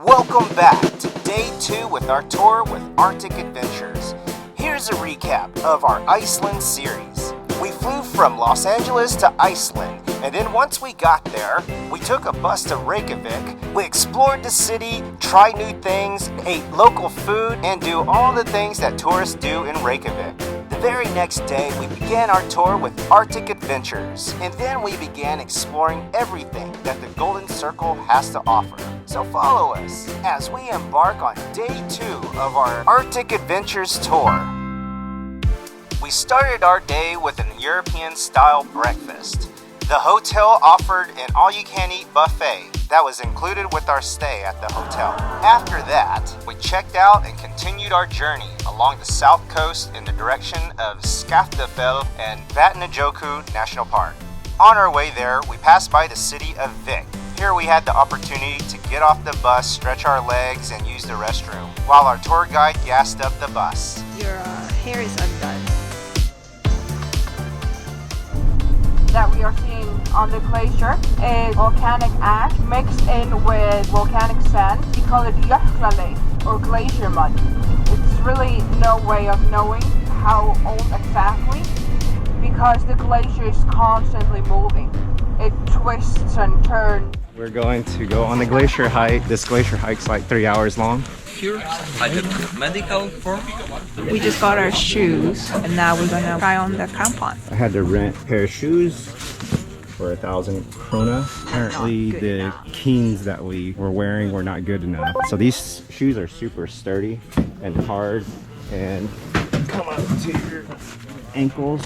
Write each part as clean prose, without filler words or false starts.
Welcome back to day 2 with our tour with Arctic Adventures. Here's a recap of our Iceland series. We flew from Los Angeles to Iceland, and then once we got there, we took a bus to Reykjavik. We explored the city, tried new things, ate local food, and do all the things that tourists do in Reykjavik. The very next day, we began our tour with Arctic Adventures, and then we began exploring everything that the Golden Circle has to offer. So follow us as we embark on day 2 of our Arctic Adventures tour. We started our day with an European-style breakfast. The hotel offered an all-you-can-eat buffet that was included with our stay at the hotel. After that, we checked out and continued our journey along the south coast in the direction of Skaftafell and Vatnajokull National Park. On our way there, we passed by the city of Vik. Here we had the opportunity to get off the bus, stretch our legs, and use the restroom, while our tour guide gassed up the bus. Your hair is undone. That we are seeing on the glacier is volcanic ash mixed in with volcanic sand. We call it Jokulsarlon or glacier mud. It's really no way of knowing how old exactly because the glacier is constantly moving. It twists and turns. We're going to go on the glacier hike. This glacier hike's like 3 hours long. Here, I did medical form. We just got our shoes and now we're gonna try on the crampon. I had to rent a pair of shoes for 1,000 krona. Apparently the keens that we were wearing were not good enough. So these shoes are super sturdy and hard and come up to your ankles.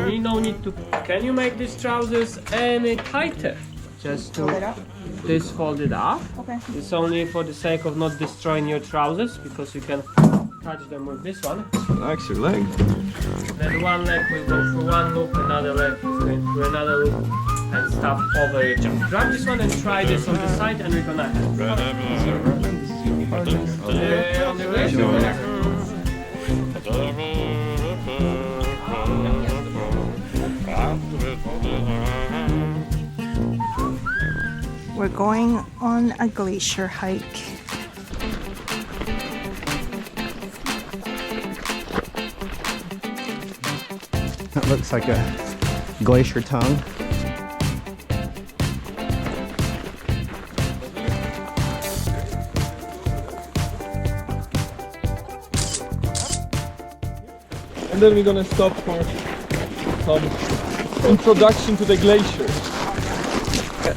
We no need to. Can you make these trousers any tighter? Just to this fold it up. Okay. It's only for the sake of not destroying your trousers because you can touch them with this one. Relax your leg. Then one leg will go through one loop, another leg is going through another loop, and stuff over each other. Grab this one and try this on the side, and we're gonna have. On the glacier. We're going on a glacier hike. That looks like a glacier tongue. And then we're gonna stop for some introduction to the glacier.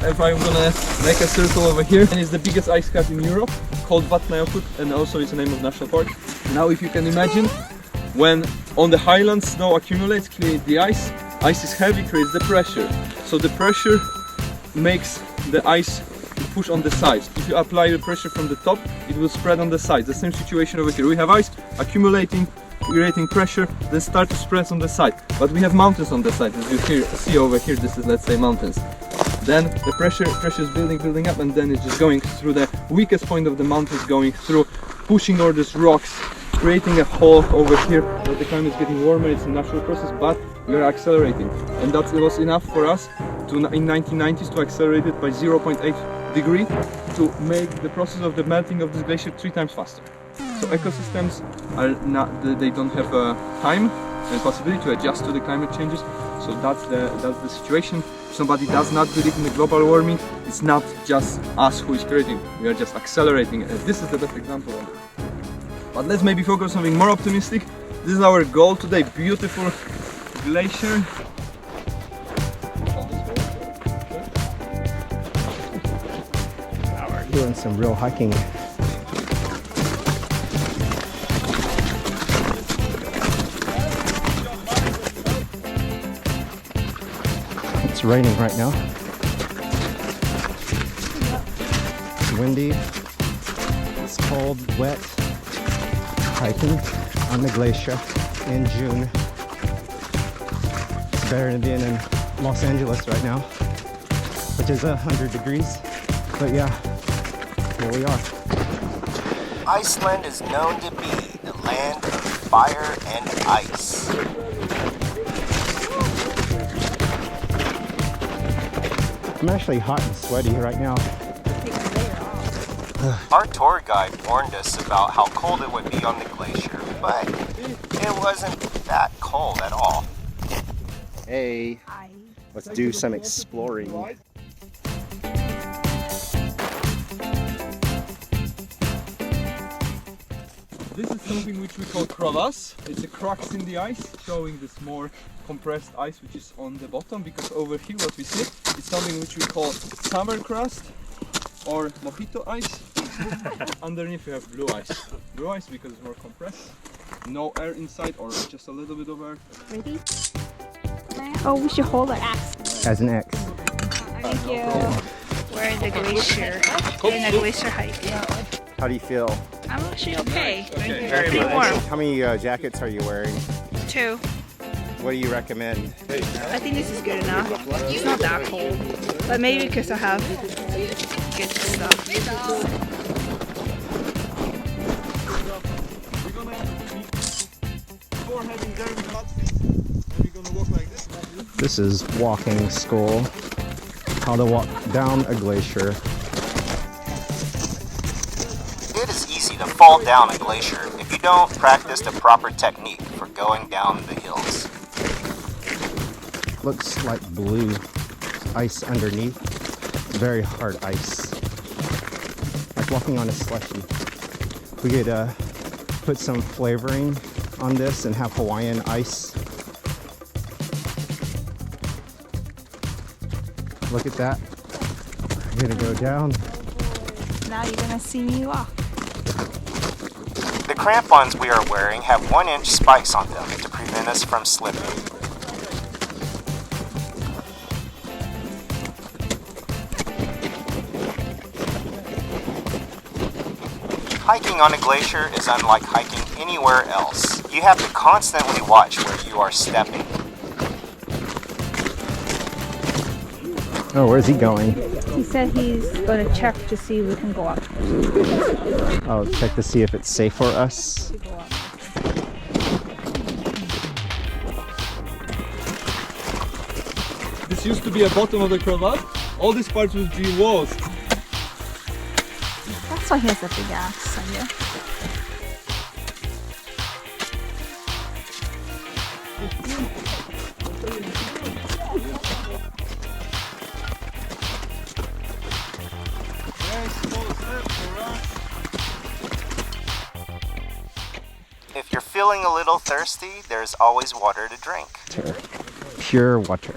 If I'm gonna make a circle over here, and it's the biggest ice cap in Europe, called Vatnajokull, and also it's the name of national park. Now if you can imagine, when on the highlands snow accumulates, creates the ice is heavy, creates the pressure. So the pressure makes the ice push on the sides. If you apply the pressure from the top, it will spread on the sides. The same situation over here. We have ice accumulating, creating pressure, then start to spread on the side. But we have mountains on the side, as you see over here. This is, let's say, mountains. Then the pressure is building up, and then it's just going through the weakest point of the mountains, going through, pushing all these rocks, creating a hole over here. But the climate is getting warmer. It's a natural process, but we are accelerating, and that was enough for us to, in 1990s, to accelerate it by 0.8 degree to make the process of the melting of this glacier 3 times faster. So ecosystems are not, they don't have a time and possibility to adjust to the climate changes. So that's the situation. If somebody does not believe in the global warming, it's not just us who is creating. We are just accelerating it. This is the best example of it. But let's maybe focus on something more optimistic. This is our goal today. Beautiful glacier. Now we're doing some real hiking. It's raining right now. It's windy. It's cold, wet. Hiking on the glacier in June. It's better than being in Los Angeles right now, which is 100 degrees. But yeah, here we are. Iceland is known to be the land of fire and ice. I'm actually hot and sweaty right now. Our tour guide warned us about how cold it would be on the glacier, but it wasn't that cold at all. Hey, let's do some exploring. This is something which we call crevasse. It's a cracks in the ice, showing this more compressed ice which is on the bottom, because over here what we see is something which we call summer crust or mojito ice. Underneath we have blue ice. Blue ice because it's more compressed. No air inside, or just a little bit of air. Ready? Oh, we should hold our axe. As an X. Thank you. We're in the glacier, doing a glacier hike. How do you feel? I'm actually okay. Very Pretty warm. How many jackets are you wearing? 2. What do you recommend? I think this is good enough. It's not that cold, but maybe because I have good stuff. This is walking school. How to walk down a glacier. It is easy to fall down a glacier if you don't practice the proper technique for going down the hills. Looks like blue ice underneath. Very hard ice. Like walking on a slushy. We could put some flavoring on this and have Hawaiian ice. Look at that. We're gonna go down. Now you're gonna see me walk. The crampons we are wearing have 1-inch spikes on them to prevent us from slipping. Hiking on a glacier is unlike hiking anywhere else. You have to constantly watch where you are stepping. Oh, where's he going? He said he's gonna check to see if we can go up. Oh, check to see if it's safe for us. This used to be a bottom of the crevasse. All these parts would be walls. That's why he has a big axe, I guess. If you're feeling a little thirsty, there's always water to drink. Pure water.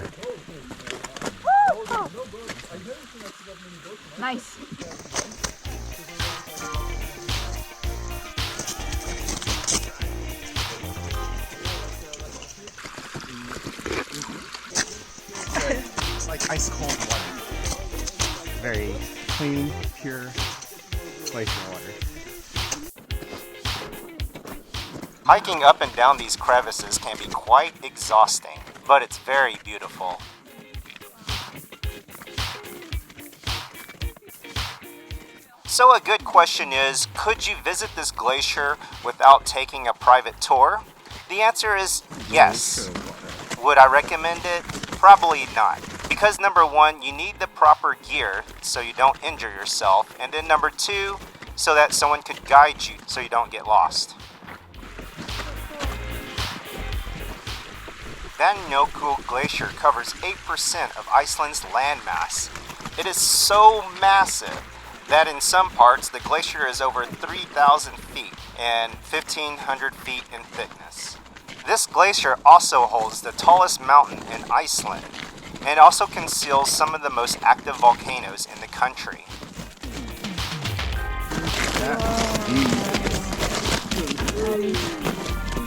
Nice. Like ice cold water. Very clean, pure glacier water. Hiking up and down these crevices can be quite exhausting, but it's very beautiful. So a good question is, could you visit this glacier without taking a private tour? The answer is yes. Would I recommend it? Probably not. Because number 1, you need the proper gear so you don't injure yourself, and then number 2, so that someone could guide you so you don't get lost. Vatnajokull Glacier covers 8% of Iceland's landmass. It is so massive that in some parts the glacier is over 3,000 feet and 1,500 feet in thickness. This glacier also holds the tallest mountain in Iceland and also conceals some of the most active volcanoes in the country.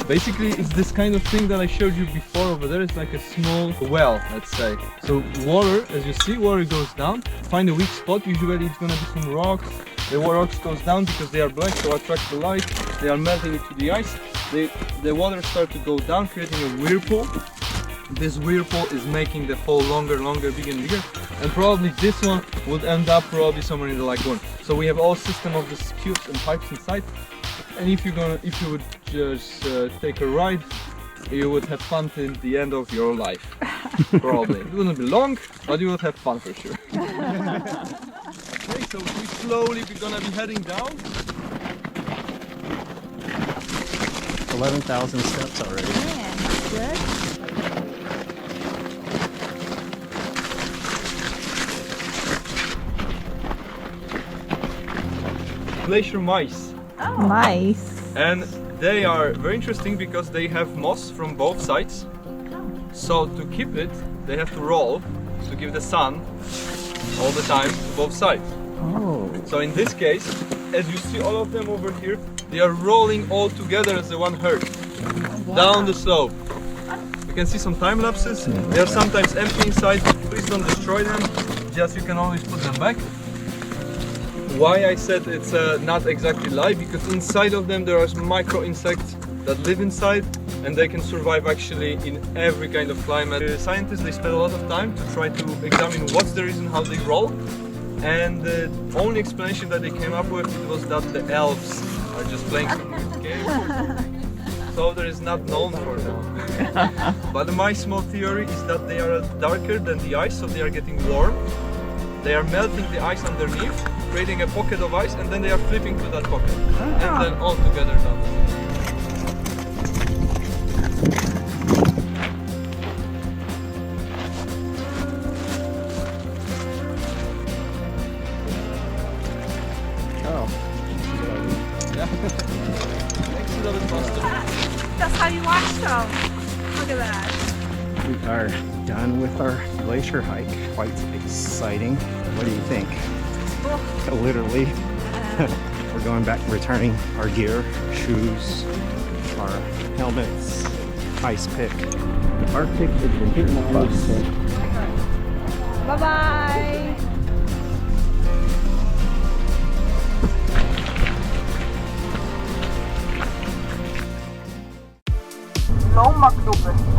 Basically, it's this kind of thing that I showed you before over there. It's like a small well, let's say. So water, as you see, water goes down. Find a weak spot. Usually it's gonna be some rocks. The rocks goes down because they are black, so attract the light. They are melting into the ice. The water starts to go down, creating a whirlpool. This whirlpool is making the hole longer, bigger and bigger. And probably this one would end up probably somewhere in the lagoon. So we have all system of these tubes and pipes inside. And if you would just take a ride, you would have fun till the end of your life. Probably. It wouldn't be long, but you would have fun for sure. Okay, so we slowly be gonna be heading down. 11,000 steps already. Good. Glacier mice. Nice. And they are very interesting because they have moss from both sides. So to keep it, they have to roll to give the sun all the time to both sides. Oh. So in this case, as you see all of them over here, they are rolling all together as the one herd down the slope. You can see some time lapses. They are sometimes empty inside. Please don't destroy them. Just you can always put them back. Why I said it's not exactly live, because inside of them there are micro insects that live inside and they can survive actually in every kind of climate. The scientists, they spend a lot of time to try to examine what's the reason how they roll, and the only explanation that they came up with was that the elves are just playing some weird game. So there is not known for them. But my small theory is that they are darker than the ice, so they are getting warm. They are melting the ice underneath, creating a pocket of ice, and then they are flipping to that pocket. And then all together down. That's how you wash them. Look at that. We are done with our glacier hike. Quite exciting. What do you think? Literally. We're going back, returning our gear, shoes, our helmets, ice pick. Arctic Adventure Plus. Bye-bye.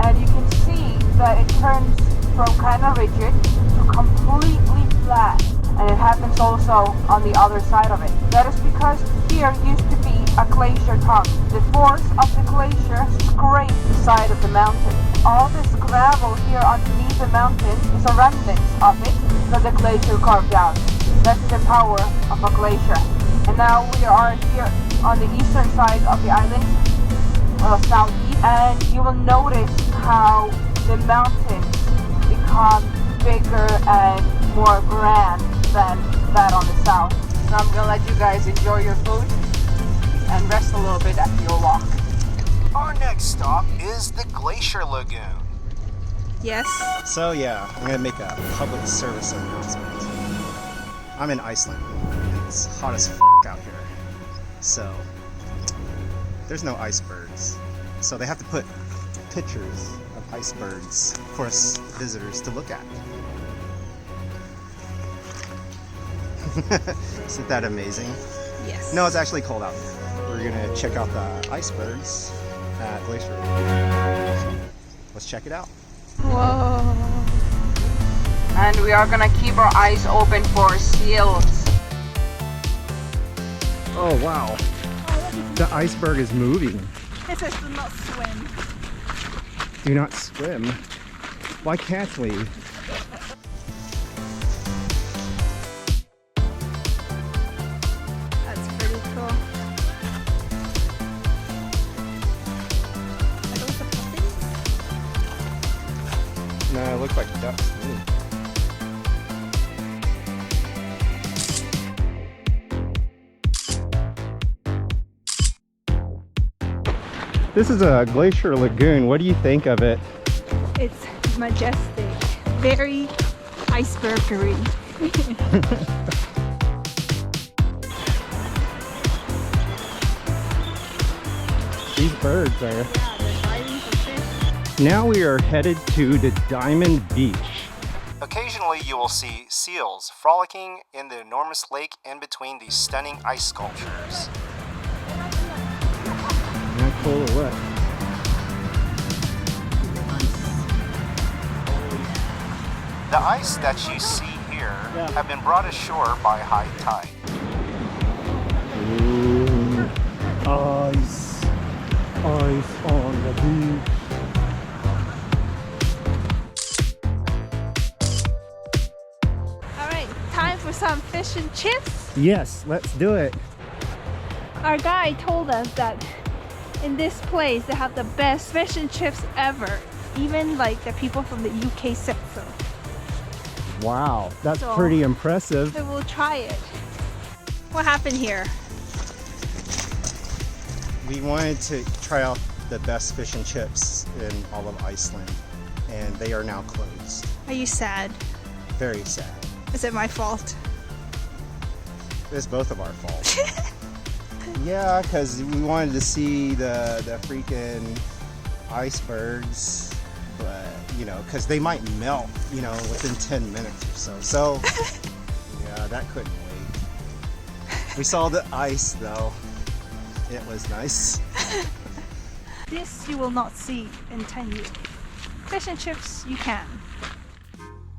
And you can see that it turns from kind of rigid to completely flat, and it happens also on the other side of it. That is because here used to be a glacier tongue. The force of the glacier scraped the side of the mountain. All this gravel here underneath the mountain is a remnant of it that the glacier carved out. That's the power of a glacier. And now we are here on the eastern side of the island, southeast, and you will notice how the mountains become bigger and more grand than that on the south. So I'm gonna let you guys enjoy your food and rest a little bit after your walk. Our next stop is the Glacier Lagoon. Yes. So yeah, I'm gonna make a public service announcement. I'm in Iceland. It's hot as f out here. So there's no icebergs. So they have to put pictures of icebergs for us visitors to look at. Isn't that amazing? Yes. No, it's actually cold out here. We're gonna check out the icebergs at Glacier. Let's check it out. Whoa. And we are gonna keep our eyes open for seals. Oh wow. The iceberg is moving. It says do not swim. Do not swim. Why can't we? That's pretty cool. Are those the puffins? No, it looks like ducks to me. This is a glacier lagoon. What do you think of it? It's majestic. Very icebergery. These birds are... Yeah, they're fighting for fish. Now we are headed to the Diamond Beach. Occasionally you will see seals frolicking in the enormous lake in between these stunning ice sculptures. Not cool or what? The ice that you see here have been brought ashore by high tide. Ooh, ice. Ice on the beach. some fish and chips? Yes, let's do it. Our guy told us that in this place they have the best fish and chips ever. Even like the people from the UK said so. Wow, that's So- pretty impressive. So we'll try it. What happened here? We wanted to try out the best fish and chips in all of Iceland, and they are now closed. Are you sad? Very sad. Is it my fault? It's both of our fault. Yeah, because we wanted to see the freaking icebergs, but you know, because they might melt, you know, within 10 minutes or so. So, yeah, that couldn't wait. We saw the ice though. It was nice. This you will not see in 10 years. Fish and chips, you can.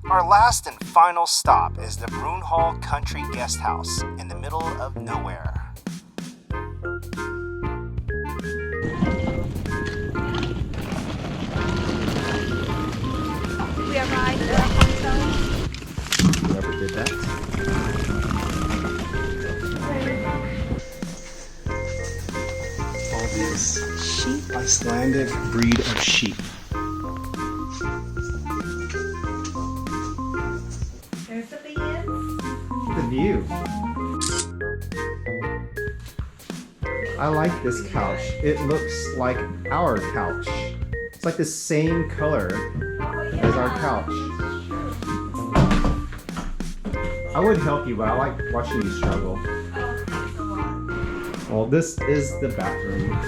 Our last and final stop is the Brunhóll Country Guest House in the middle of nowhere. We arrived at our hotel. Whoever did that. All these Sheep. Icelandic breed of sheep. There's the beans. The view. I like this couch. It looks like our couch. It's like the same color as our couch. I would help you, but I like watching you struggle. Well, this is the bathroom.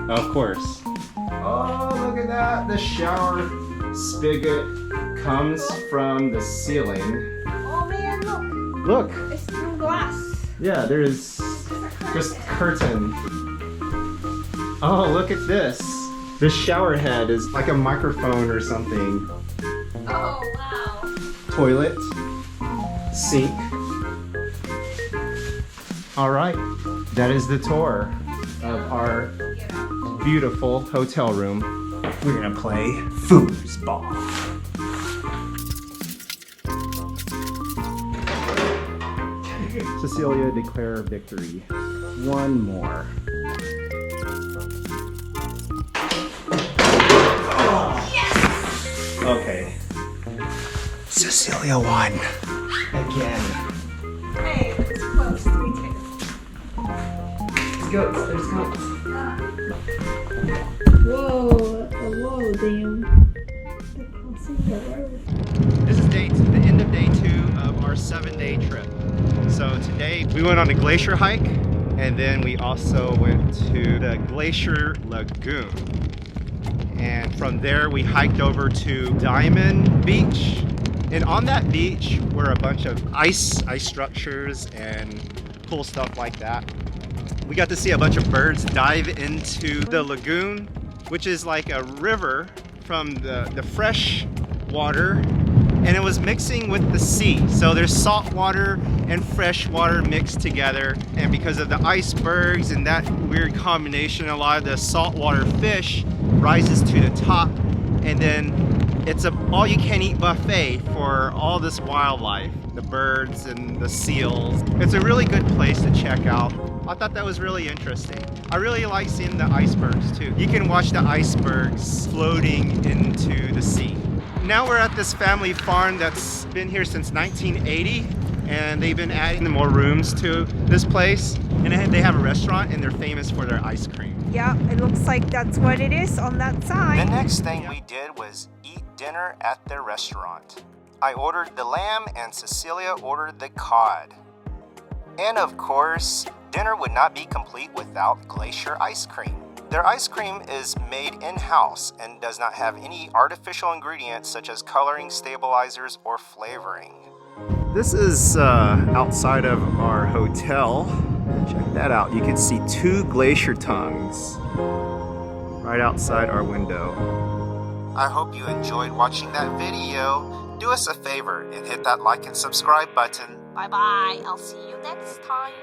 Of course. Oh, look at that. The shower spigot comes from the ceiling. Oh man, look. Look. It's through glass. Yeah, there's just curtain. Oh, look at this. The shower head is like a microphone or something. Oh wow. Toilet. Sink. All right, that is the tour of our beautiful hotel room. We're gonna play foosball. Cecilia, declare victory. One more. Oh. Yes! Okay. Cecilia won. Again. Hey, it's close. 3-2. Goats, there's goats. Whoa, whoa, damn. They're crossing the road. This is the end of day 2 of our 7-day trip. So today we went on a glacier hike, and then we also went to the Glacier Lagoon. And from there we hiked over to Diamond Beach. And on that beach were a bunch of ice structures and cool stuff like that. We got to see a bunch of birds dive into the lagoon, which is like a river from the fresh water, and it was mixing with the sea. So there's salt water and fresh water mixed together, and because of the icebergs and that weird combination, a lot of the saltwater fish rises to the top, and then it's a all-you-can-eat buffet for all this wildlife, the birds and the seals. It's a really good place to check out. I thought that was really interesting. I really like seeing the icebergs too. You can watch the icebergs floating into the sea. Now we're at this family farm that's been here since 1980, and they've been adding more rooms to this place. And they have a restaurant, and they're famous for their ice cream. Yeah, it looks like that's what it is on that The side. next thing we did was eat dinner at their restaurant. I ordered the lamb and Cecilia ordered the cod. And of course, dinner would not be complete without Glacier ice cream. Their ice cream is made in-house and does not have any artificial ingredients such as coloring, stabilizers, or flavoring. This is outside of our hotel. Check that out. You can see 2 glacier tongues right outside our window. I hope you enjoyed watching that video. Do us a favor and hit that like and subscribe button. Bye bye. I'll see you next time.